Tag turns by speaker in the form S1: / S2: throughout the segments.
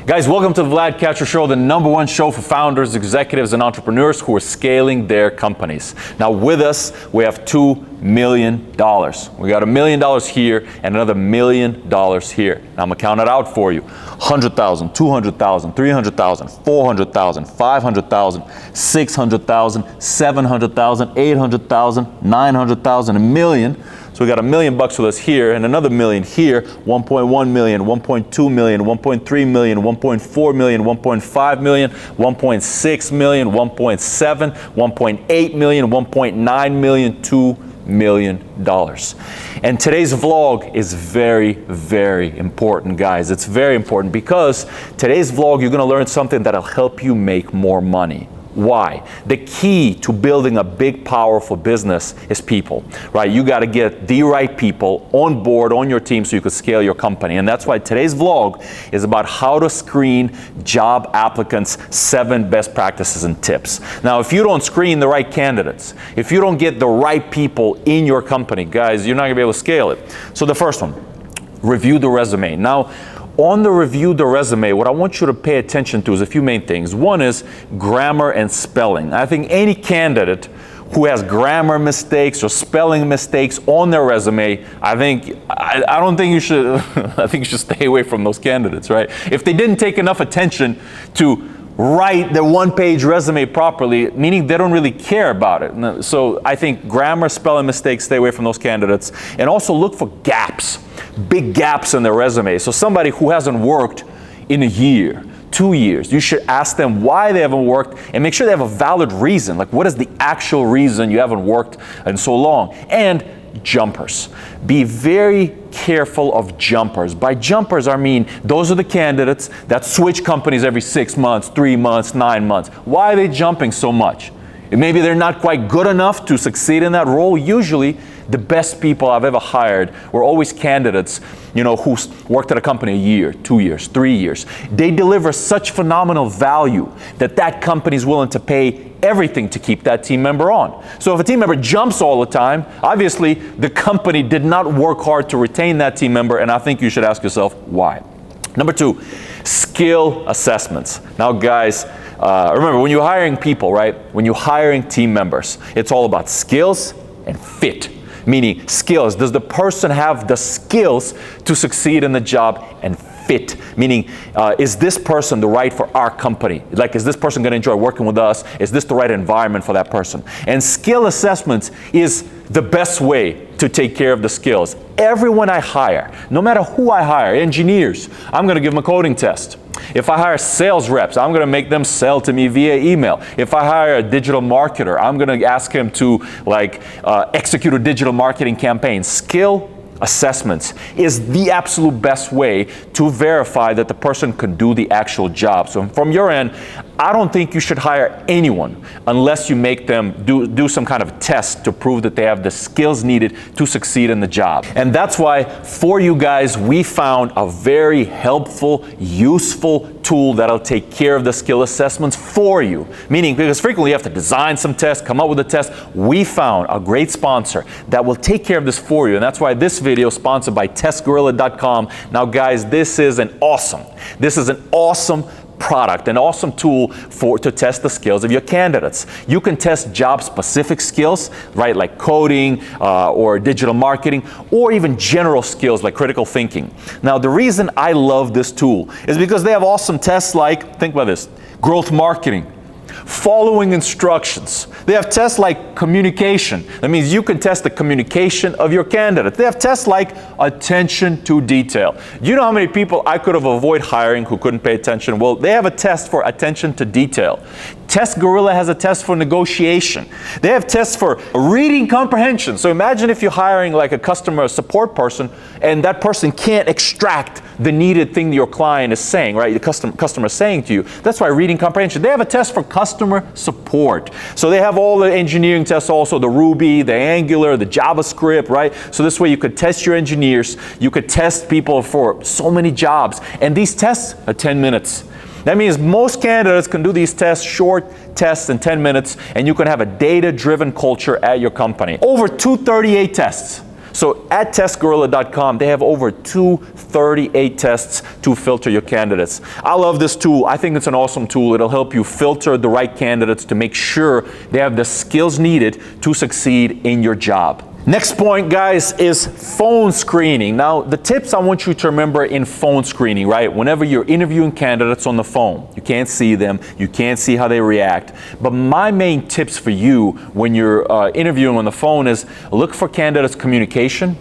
S1: Guys, welcome to the Vlad Kachur Show, the #1 show for founders, executives, and entrepreneurs who are scaling their companies. Now with us, we have $2 million. We got $1 million here and another $1 million here. Now I'm gonna count it out for you. 100,000, 200,000, 300,000, 400,000, 500,000, 600,000, 700,000, 800,000, 900,000, $1 million. So we got $1 million with us here and another $1 million here, 1.1 million, 1.2 million, 1.3 million, 1.4 million, 1.5 million, 1.6 million, 1.7, 1.8 million, 1.9 million, $2 million. And today's vlog is very, very important, guys. It's very important because today's vlog, you're gonna learn something that'll help you make more money. Why? The key to building a big, powerful business is people, right? You got to get the right people on board on your team so you can scale your company. And that's why today's vlog is about how to screen job applicants, 7 best practices and tips. Now, if you don't screen the right candidates, if you don't get the right people in your company, guys, you're not going to be able to scale it. So the first one, review the resume. Now, on the review the resume, what I want you to pay attention to is a few main things. One is grammar and spelling. I think any candidate who has grammar mistakes or spelling mistakes on their resume, I don't think you should, I think you should stay away from those candidates, right? If they didn't take enough attention to write their one-page resume properly, meaning they don't really care about it. So I think grammar, spelling mistakes, stay away from those candidates. And also look for gaps, big gaps in their resume. So somebody who hasn't worked in a year, 2 years, you should ask them why they haven't worked and make sure they have a valid reason. Like, what is the actual reason you haven't worked in so long? And jumpers. Be very careful of jumpers. By jumpers, I mean those are the candidates that switch companies every 6 months, 3 months, 9 months. Why are they jumping so much? Maybe they're not quite good enough to succeed in that role. Usually, the best people I've ever hired were always candidates, you know, who worked at a company a year, 2 years, 3 years. They deliver such phenomenal value that that company is willing to pay everything to keep that team member on. So if a team member jumps all the time, obviously the company did not work hard to retain that team member, and I think you should ask yourself why. Number 2, skill assessments. Now guys, remember when you're hiring people, right? When you're hiring team members, it's all about skills and fit. Meaning skills. Does the person have the skills to succeed in the job? And fit. Meaning, is this person the right for our company? Like, is this person going to enjoy working with us? Is this the right environment for that person? And skill assessments is the best way to take care of the skills. Everyone I hire, no matter who I hire, engineers, I'm going to give them a coding test. If I hire sales reps, I'm going to make them sell to me via email. If I hire a digital marketer, I'm going to ask him to execute a digital marketing campaign. Skill assessments is the absolute best way to verify that the person can do the actual job. So from your end, I don't think you should hire anyone unless you make them do some kind of test to prove that they have the skills needed to succeed in the job. And that's why for you guys, we found a very helpful, useful tool that'll take care of the skill assessments for you. Meaning, because frequently you have to design some tests, come up with a test. We found a great sponsor that will take care of this for you. And that's why this video is sponsored by testgorilla.com. Now guys, this is an awesome product, an awesome tool to test the skills of your candidates. You can test job-specific skills, right, like coding or digital marketing, or even general skills like critical thinking. Now, the reason I love this tool is because they have awesome tests like, think about this, growth marketing, following instructions. They have tests like communication. That means you can test the communication of your candidate. They have tests like attention to detail. Do you know how many people I could have avoided hiring who couldn't pay attention? Well, they have a test for attention to detail. Test Gorilla has a test for negotiation. They have tests for reading comprehension. So imagine if you're hiring like a customer support person and that person can't extract the needed thing your client is saying, right? The customer is saying to you. That's why reading comprehension. They have a test for customer support. So they have all the engineering tests also, the Ruby, the Angular, the JavaScript, right? So this way you could test your engineers. You could test people for so many jobs. And these tests are 10 minutes. That means most candidates can do these tests, short tests in 10 minutes, and you can have a data-driven culture at your company. Over 238 tests. So at testgorilla.com, they have over 238 tests to filter your candidates. I love this tool. I think it's an awesome tool. It'll help you filter the right candidates to make sure they have the skills needed to succeed in your job. Next point, guys, is phone screening. Now, the tips I want you to remember in phone screening, right? Whenever you're interviewing candidates on the phone, you can't see them, you can't see how they react. But my main tips for you when you're interviewing on the phone is look for candidates' communication,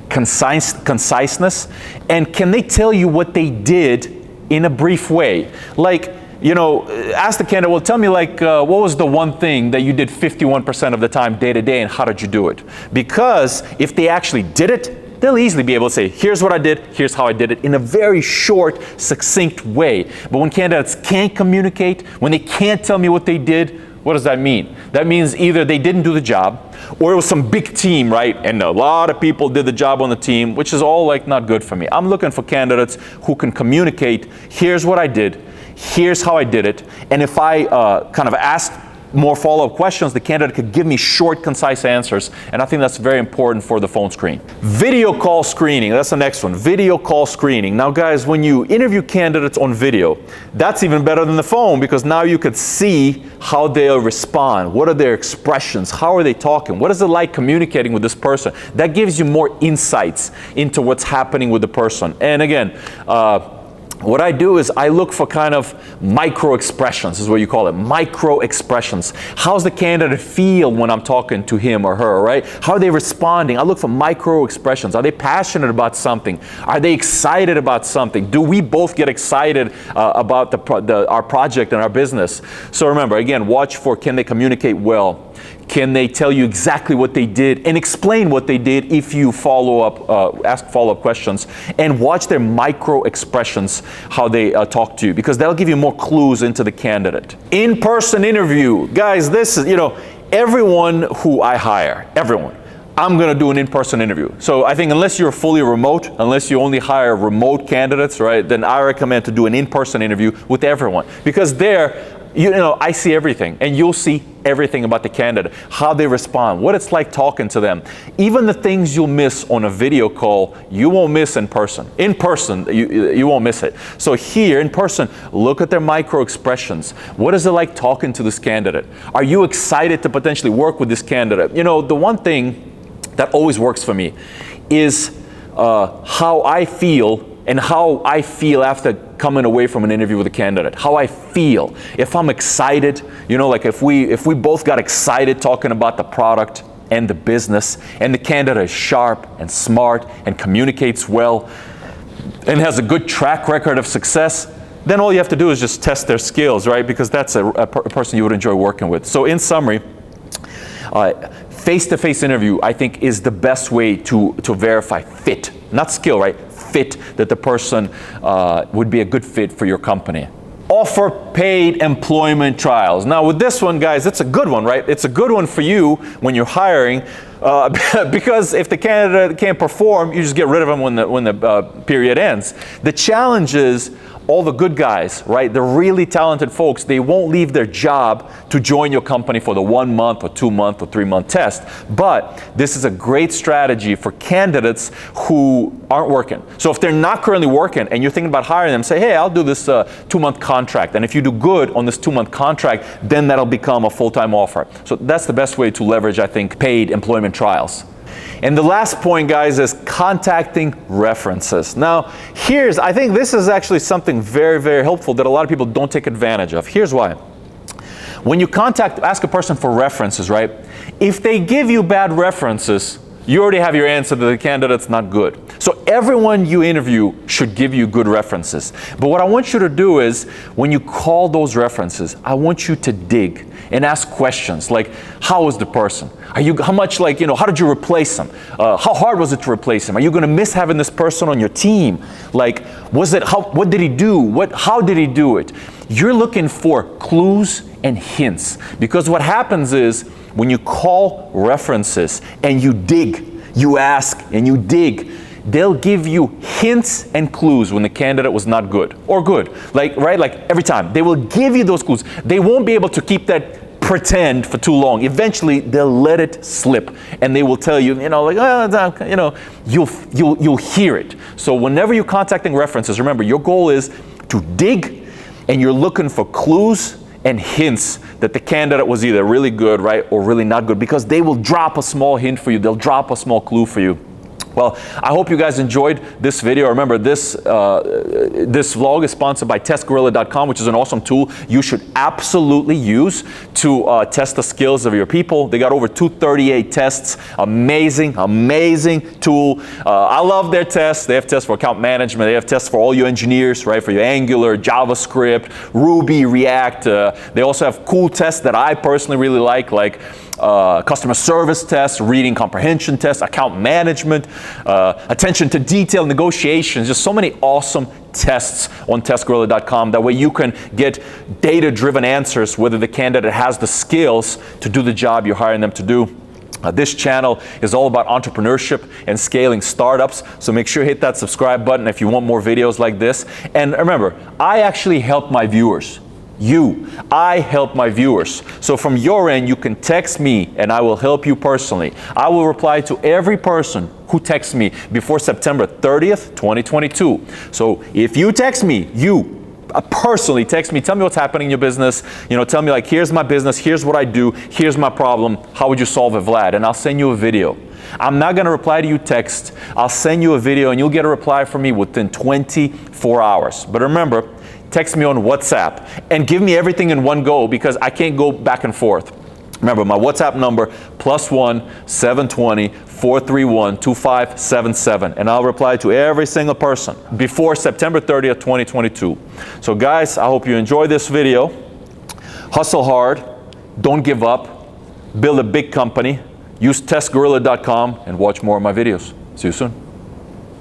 S1: conciseness, and can they tell you what they did in a brief way? Like, you know, ask the candidate, well, tell me like, what was the one thing that you did 51% of the time day to day and how did you do it? Because if they actually did it, they'll easily be able to say, here's what I did, here's how I did it in a very short, succinct way. But when candidates can't communicate, when they can't tell me what they did, what does that mean? That means either they didn't do the job or it was some big team, right? And a lot of people did the job on the team, which is all like not good for me. I'm looking for candidates who can communicate, here's what I did, here's how I did it, and if I kind of asked more follow-up questions, the candidate could give me short, concise answers, and I think that's very important for the phone screen. Video call screening, that's the next one, video call screening. Now guys, when you interview candidates on video, that's even better than the phone because now you could see how they'll respond, what are their expressions, how are they talking, what is it like communicating with this person. That gives you more insights into what's happening with the person. And again, what I do is I look for kind of micro expressions, is what you call it, micro expressions. How's the candidate feel when I'm talking to him or her, right? How are they responding? I look for micro expressions. Are they passionate about something? Are they excited about something? Do we both get excited about our project and our business? So remember, again, watch for can they communicate well? Can they tell you exactly what they did and explain what they did if you ask follow-up questions, and watch their micro expressions, how they talk to you, because that'll give you more clues into the candidate. In-person interview. Guys, this is, everyone who I hire, everyone, I'm going to do an in-person interview. So I think unless you're fully remote, unless you only hire remote candidates, right, then I recommend to do an in-person interview with everyone, because there, I see everything, and you'll see everything about the candidate, how they respond, what it's like talking to them. Even the things you'll miss on a video call, you won't miss in person. In person, you won't miss it. So here, in person, look at their micro expressions. What is it like talking to this candidate? Are you excited to potentially work with this candidate? The one thing that always works for me is how I feel and how I feel after coming away from an interview with a candidate, how I feel. If I'm excited, like if we both got excited talking about the product and the business, and the candidate is sharp and smart and communicates well and has a good track record of success, then all you have to do is just test their skills, right? Because that's a person you would enjoy working with. So in summary, face-to-face interview, I think, is the best way to verify fit, not skill, right? Fit, that the person would be a good fit for your company. Offer paid employment trials. Now with this one, guys, it's a good one, right? It's a good one for you when you're hiring, because if the candidate can't perform, you just get rid of them when the period ends. The challenge is all the good guys, right? The really talented folks, they won't leave their job to join your company for the 1 month or 2 month or 3 month test. But this is a great strategy for candidates who aren't working. So if they're not currently working and you're thinking about hiring them, say, hey, I'll do this 2-month contract. And if you do good on this 2-month contract, then that'll become a full-time offer. So that's the best way to leverage, I think, paid employment trials. And the last point, guys, is contacting references. Now, I think this is actually something very, very helpful that a lot of people don't take advantage of. Here's why. When you ask a person for references, right? If they give you bad references, you already have your answer that the candidate's not good. So everyone you interview should give you good references. But what I want you to do is, when you call those references, I want you to dig and ask questions like, how was the person? How did you replace them? How hard was it to replace him? Are you going to miss having this person on your team? Like, what did he do? How did he do it? You're looking for clues and hints, because what happens is when you call references and you dig, you ask and you dig, they'll give you hints and clues when the candidate was not good or good. Like every time they will give you those clues. They won't be able to keep that pretend for too long. Eventually, they'll let it slip, and they will tell you, like, you'll hear it. So whenever you're contacting references, remember, your goal is to dig, and you're looking for clues and hints that the candidate was either really good, right, or really not good, because they will drop a small hint for you. They'll drop a small clue for you. Well, I hope you guys enjoyed this video. Remember, this vlog is sponsored by testgorilla.com, which is an awesome tool you should absolutely use to test the skills of your people. They got over 238 tests. Amazing, amazing tool. I love their tests. They have tests for account management. They have tests for all your engineers, right, for your Angular, JavaScript, Ruby, React. They also have cool tests that I personally really like customer service tests, reading comprehension tests, account management, attention to detail, negotiations, just so many awesome tests on testgorilla.com. That way you can get data-driven answers whether the candidate has the skills to do the job you're hiring them to do. This channel is all about entrepreneurship and scaling startups, so make sure you hit that subscribe button if you want more videos like this. And remember, I actually help my viewers. I help my viewers. So from your end, you can text me and I will help you personally. I will reply to every person who texts me before September 30th, 2022. So if you text me, personally text me, tell me what's happening in your business, tell me like, here's my business, here's what I do, here's my problem, how would you solve it, Vlad? And I'll send you a video. I'm not going to reply to you text. I'll send you a video and you'll get a reply from me within 24 hours. But remember, text me on WhatsApp and give me everything in one go, because I can't go back and forth. Remember, my WhatsApp number, +1 720 431 2577, and I'll reply to every single person before September 30th, 2022. So guys, I hope you enjoy this video. Hustle hard, don't give up, build a big company, use testgorilla.com, and watch more of my videos. See you soon.